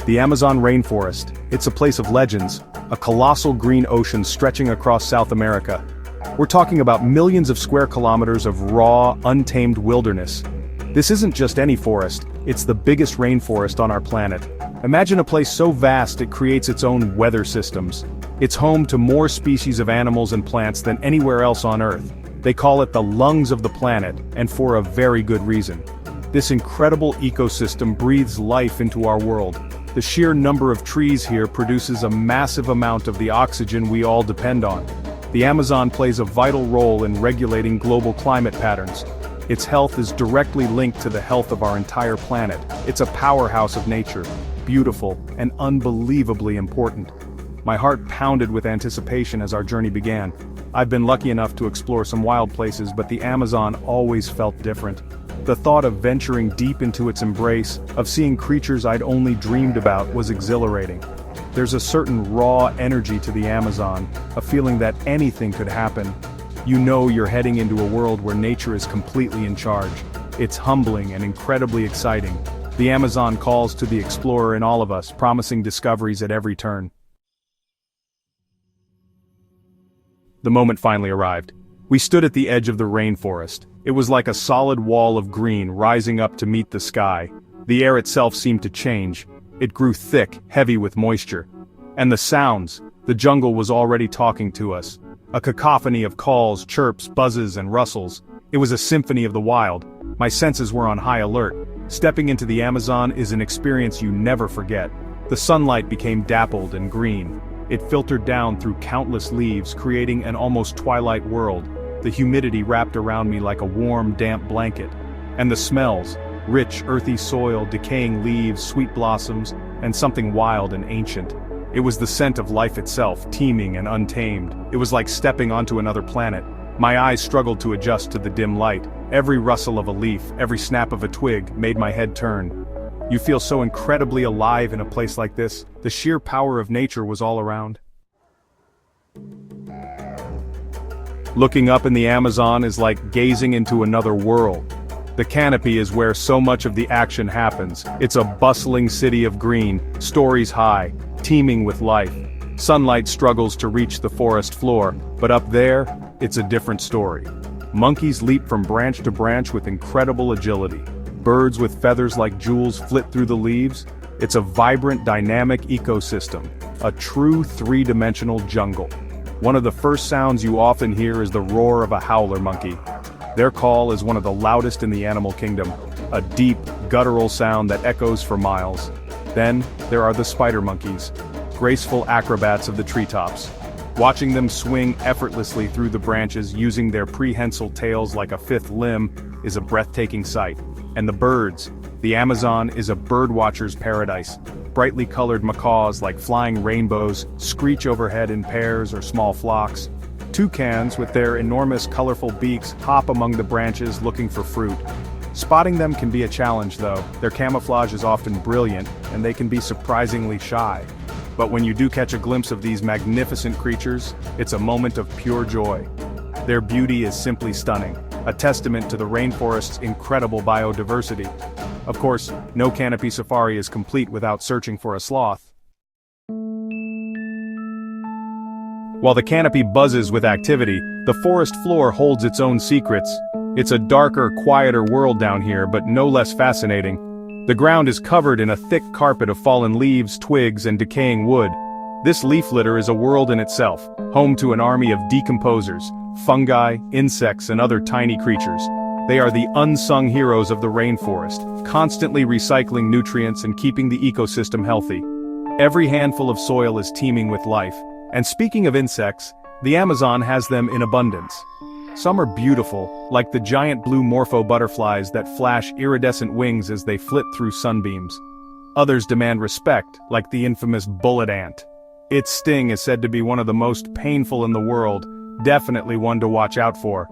The Amazon rainforest. It's a place of legends, a colossal green ocean stretching across South America. We're talking about millions of square kilometers of raw, untamed wilderness. This isn't just any forest, it's the biggest rainforest on our planet. Imagine a place so vast it creates its own weather systems. It's home to more species of animals and plants than anywhere else on Earth. They call it the lungs of the planet, and for a very good reason. This incredible ecosystem breathes life into our world. The sheer number of trees here produces a massive amount of the oxygen we all depend on. The Amazon plays a vital role in regulating global climate patterns. Its health is directly linked to the health of our entire planet. It's a powerhouse of nature, beautiful and unbelievably important. My heart pounded with anticipation as our journey began. I've been lucky enough to explore some wild places, but the Amazon always felt different. The thought of venturing deep into its embrace, of seeing creatures I'd only dreamed about, was exhilarating. There's a certain raw energy to the Amazon, a feeling that anything could happen. You know you're heading into a world where nature is completely in charge. It's humbling and incredibly exciting. The Amazon calls to the explorer in all of us, promising discoveries at every turn. The moment finally arrived. We stood at the edge of the rainforest. It was like a solid wall of green rising up to meet the sky. The air itself seemed to change. It grew thick, heavy with moisture. And the sounds, the jungle was already talking to us. A cacophony of calls, chirps, buzzes, and rustles. It was a symphony of the wild. My senses were on high alert. Stepping into the Amazon is an experience you never forget. The sunlight became dappled and green. It filtered down through countless leaves, creating an almost twilight world. The humidity wrapped around me like a warm, damp blanket. And the smells, rich, earthy soil, decaying leaves, sweet blossoms, and something wild and ancient. It was the scent of life itself, teeming and untamed. It was like stepping onto another planet. My eyes struggled to adjust to the dim light. Every rustle of a leaf, every snap of a twig, made my head turn. You feel so incredibly alive in a place like this. The sheer power of nature was all around. Looking up in the Amazon is like gazing into another world. The canopy is where so much of the action happens. It's a bustling city of green, stories high, teeming with life. Sunlight struggles to reach the forest floor, but up there, it's a different story. Monkeys leap from branch to branch with incredible agility. Birds with feathers like jewels flit through the leaves. It's a vibrant, dynamic ecosystem, a true three-dimensional jungle. One of the first sounds you often hear is the roar of a howler monkey. Their call is one of the loudest in the animal kingdom, a deep, guttural sound that echoes for miles. Then, there are the spider monkeys, graceful acrobats of the treetops. Watching them swing effortlessly through the branches using their prehensile tails like a fifth limb is a breathtaking sight. And the birds. The Amazon is a birdwatcher's paradise. Brightly colored macaws like flying rainbows screech overhead in pairs or small flocks. Toucans with their enormous colorful beaks hop among the branches looking for fruit. Spotting them can be a challenge though. Their camouflage is often brilliant, and they can be surprisingly shy. But when you do catch a glimpse of these magnificent creatures, it's a moment of pure joy. Their beauty is simply stunning, a testament to the rainforest's incredible biodiversity. Of course, no canopy safari is complete without searching for a sloth. While the canopy buzzes with activity, the forest floor holds its own secrets. It's a darker, quieter world down here, but no less fascinating. The ground is covered in a thick carpet of fallen leaves, twigs, and decaying wood. This leaf litter is a world in itself, home to an army of decomposers, fungi, insects, and other tiny creatures. They are the unsung heroes of the rainforest, constantly recycling nutrients and keeping the ecosystem healthy. Every handful of soil is teeming with life. And speaking of insects, the Amazon has them in abundance. Some are beautiful, like the giant blue morpho butterflies that flash iridescent wings as they flit through sunbeams. Others demand respect, like the infamous bullet ant. Its sting is said to be one of the most painful in the world, definitely one to watch out for.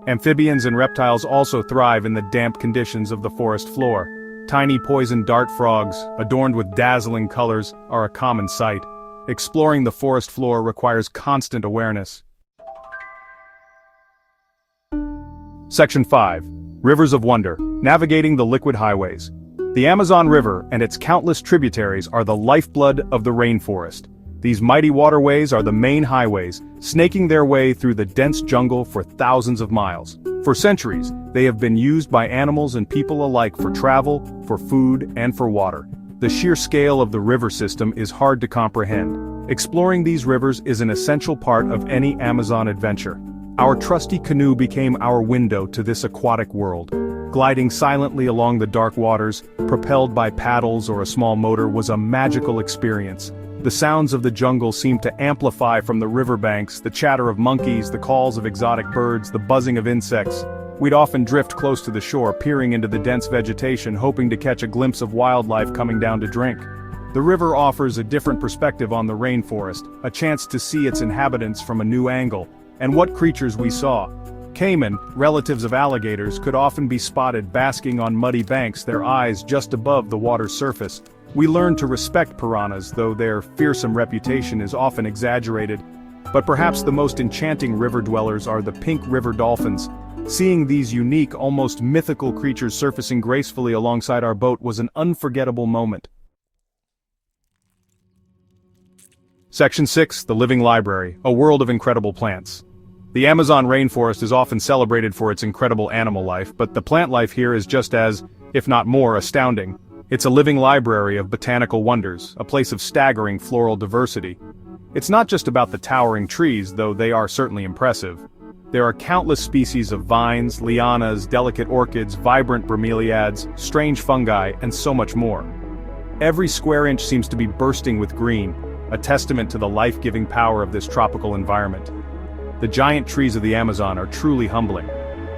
Amphibians and reptiles also thrive in the damp conditions of the forest floor. Tiny poison dart frogs, adorned with dazzling colors, are a common sight. Exploring the forest floor requires constant awareness. Section 5. Rivers of Wonder. Navigating the Liquid Highways. The Amazon River and its countless tributaries are the lifeblood of the rainforest. These mighty waterways are the main highways, snaking their way through the dense jungle for thousands of miles. For centuries, they have been used by animals and people alike for travel, for food, and for water. The sheer scale of the river system is hard to comprehend. Exploring these rivers is an essential part of any Amazon adventure. Our trusty canoe became our window to this aquatic world. Gliding silently along the dark waters, propelled by paddles or a small motor, was a magical experience. The sounds of the jungle seemed to amplify from the riverbanks, the chatter of monkeys, the calls of exotic birds, the buzzing of insects. We'd often drift close to the shore, peering into the dense vegetation, hoping to catch a glimpse of wildlife coming down to drink. The river offers a different perspective on the rainforest, a chance to see its inhabitants from a new angle. And what creatures we saw! Caiman, relatives of alligators, could often be spotted basking on muddy banks, their eyes just above the water's surface. We learned to respect piranhas, though their fearsome reputation is often exaggerated. But perhaps the most enchanting river dwellers are the pink river dolphins. Seeing these unique, almost mythical creatures surfacing gracefully alongside our boat was an unforgettable moment. Section 6, The Living Library, a world of incredible plants. The Amazon rainforest is often celebrated for its incredible animal life, but the plant life here is just as, if not more, astounding. It's a living library of botanical wonders, a place of staggering floral diversity. It's not just about the towering trees, though they are certainly impressive. There are countless species of vines, lianas, delicate orchids, vibrant bromeliads, strange fungi, and so much more. Every square inch seems to be bursting with green, a testament to the life-giving power of this tropical environment. The giant trees of the Amazon are truly humbling.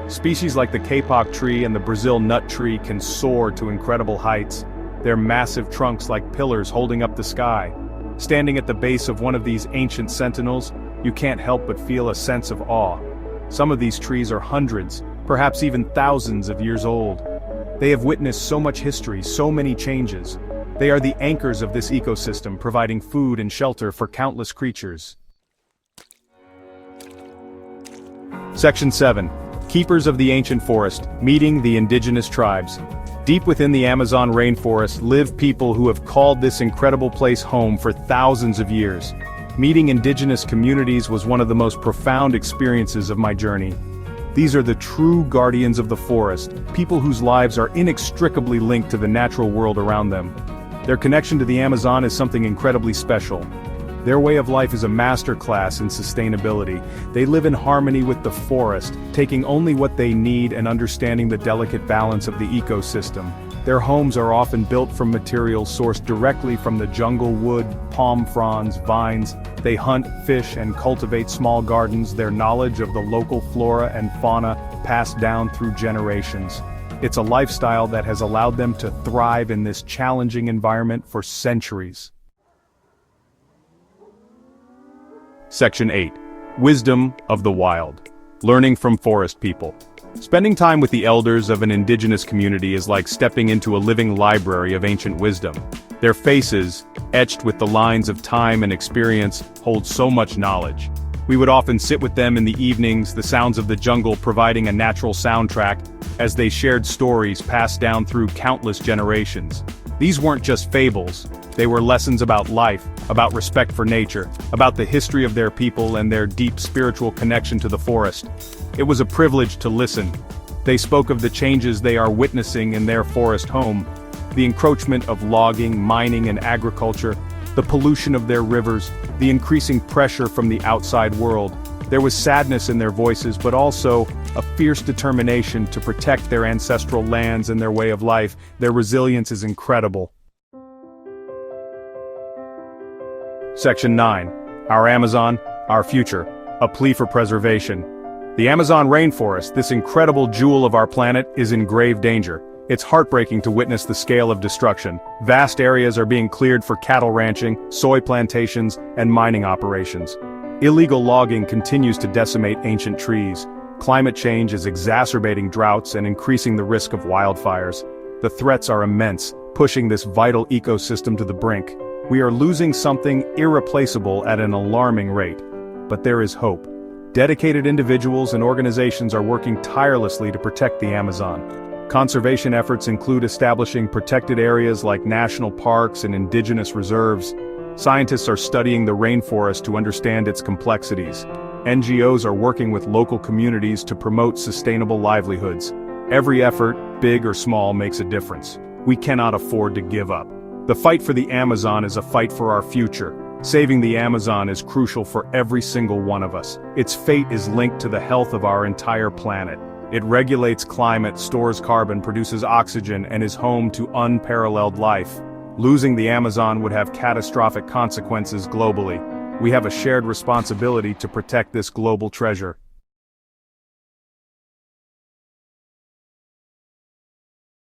Species like the kapok tree and the Brazil nut tree can soar to incredible heights, their massive trunks like pillars holding up the sky. Standing at the base of one of these ancient sentinels, you can't help but feel a sense of awe. Some of these trees are hundreds, perhaps even thousands of years old. They have witnessed so much history, so many changes. They are the anchors of this ecosystem, providing food and shelter for countless creatures. Section 7. Keepers of the Ancient Forest, Meeting the Indigenous Tribes. Deep within the Amazon rainforest live people who have called this incredible place home for thousands of years. Meeting indigenous communities was one of the most profound experiences of my journey. These are the true guardians of the forest, people whose lives are inextricably linked to the natural world around them. Their connection to the Amazon is something incredibly special. Their way of life is a masterclass in sustainability. They live in harmony with the forest, taking only what they need and understanding the delicate balance of the ecosystem. Their homes are often built from materials sourced directly from the jungle, wood, palm fronds, vines. They hunt, fish, and cultivate small gardens, their knowledge of the local flora and fauna passed down through generations. It's a lifestyle that has allowed them to thrive in this challenging environment for centuries. Section 8. Wisdom of the Wild. Learning from forest people. Spending time with the elders of an indigenous community is like stepping into a living library of ancient wisdom. Their faces, etched with the lines of time and experience, hold so much knowledge. We would often sit with them in the evenings, the sounds of the jungle providing a natural soundtrack, as they shared stories passed down through countless generations. These weren't just fables, they were lessons about life, about respect for nature, about the history of their people and their deep spiritual connection to the forest. It was a privilege to listen. They spoke of the changes they are witnessing in their forest home, the encroachment of logging, mining, and agriculture, the pollution of their rivers, the increasing pressure from the outside world. There was sadness in their voices, but also a fierce determination to protect their ancestral lands and their way of life. Their resilience is incredible. Section 9. Our Amazon, Our Future, a plea for preservation. The Amazon rainforest, this incredible jewel of our planet, is in grave danger. It's heartbreaking to witness the scale of destruction. Vast areas are being cleared for cattle ranching, soy plantations, and mining operations. Illegal logging continues to decimate ancient trees. Climate change is exacerbating droughts and increasing the risk of wildfires. The threats are immense, pushing this vital ecosystem to the brink. We are losing something irreplaceable at an alarming rate. But there is hope. Dedicated individuals and organizations are working tirelessly to protect the Amazon. Conservation efforts include establishing protected areas like national parks and indigenous reserves. Scientists are studying the rainforest to understand its complexities. NGOs are working with local communities to promote sustainable livelihoods. Every effort, big or small, makes a difference. We cannot afford to give up. The fight for the Amazon is a fight for our future. Saving the Amazon is crucial for every single one of us. Its fate is linked to the health of our entire planet. It regulates climate, stores carbon, produces oxygen, and is home to unparalleled life. Losing the Amazon would have catastrophic consequences globally. We have a shared responsibility to protect this global treasure.